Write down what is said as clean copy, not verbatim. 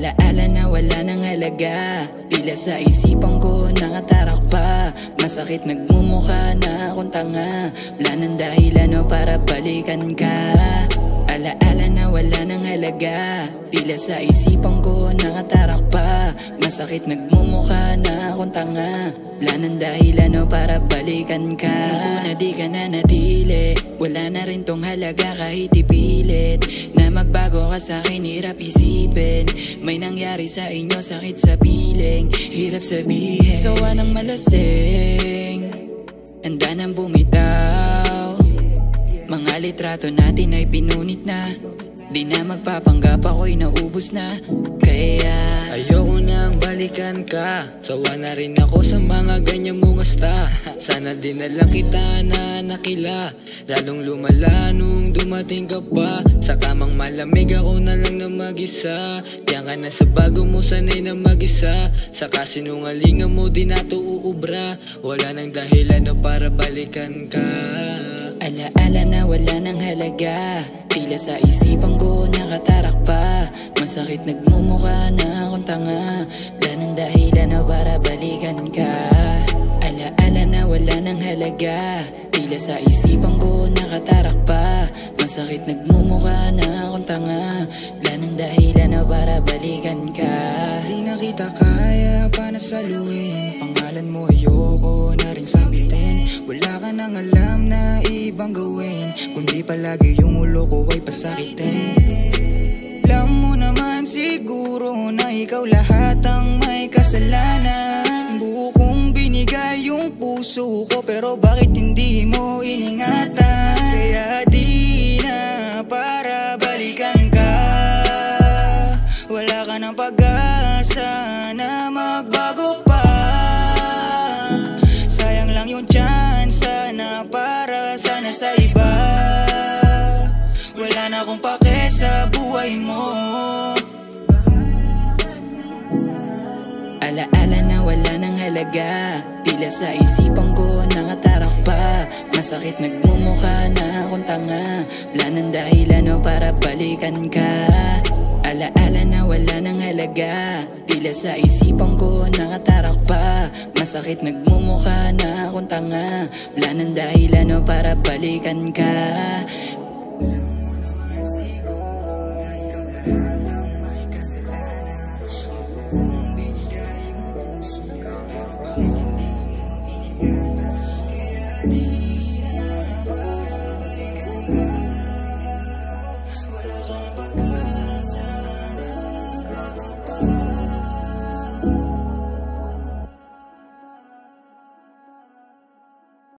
Alaala na wala nang halaga, tila sa isipan ko nakatarak pa. Masakit nagmumukha na akong tanga, wala nang dahilan o para balikan ka. Alaala na wala nang halaga, tila sa isipan ko nakatarak pa. Masakit nagmumukha na akong tanga, wala nang dahilan o para balikan ka. Nung una di ka na natili, wala na rin tong halaga kahit ipilit. Na magbago ka sa'kin hirap isipin, may nangyari sa inyo sakit sa piling. Hirap sabihin, sawa ng malasing, handa nang bumitaw. Mga litrato natin ay pinunit na, di na magpapanggap ako'y naubos na. Kaya ayoko nang balikan ka, sawa na rin ako sa mga ganyan mong asta. Sana din na lang kita na nakila, lalong lumala nung dumating ka pa. Sa kamang malamig ako na lang na mag-isa, diyan ka na sa bago mo sanay na mag-isa. Sa kasinungalingan mo di na to uubra, wala nang dahilan na para balikan ka. alaala na wala nang halaga, tila sa isipan ko nakatarak pa. Masakit nagmumukha na akong tanga, wala nang dahilan na para balikan ka. Alaala na wala nang halaga, tila sa isipan ko nakatarak pa. Masakit nagmumukha na akong tanga, wala nang dahilan na para balikan ka. Di na kita kaya pa nasaluhin, pangalan mo ayoko na rin sambitin. Wala ka nang alam na ibang gawin, kundi palagi yung ulo ko ay pasakitin. Alam mo naman siguro na ikaw lahat ang may kasalanan. Buo kong binigay yung puso ko, pero bakit hindi mo iningatan? Kaya di na para balikan ka, wala ka ng pag-asa na magbago pa. Sayang lang yung chance na para sana sa iba. Wala na akong pake sa buhay mo. Alaala na wala nang halaga, tila sa isipan ko nakatarak pa. Masakit nagmumukha na akong tanga, wala nang dahilan o para balikan ka. Alaala na wala nang halaga, tila sa isipan ko nakatarak pa. Masakit nagmumukha na akong tanga, wala nang dahilan o para balikan ka. Wala kang pag-asa na magbago pa.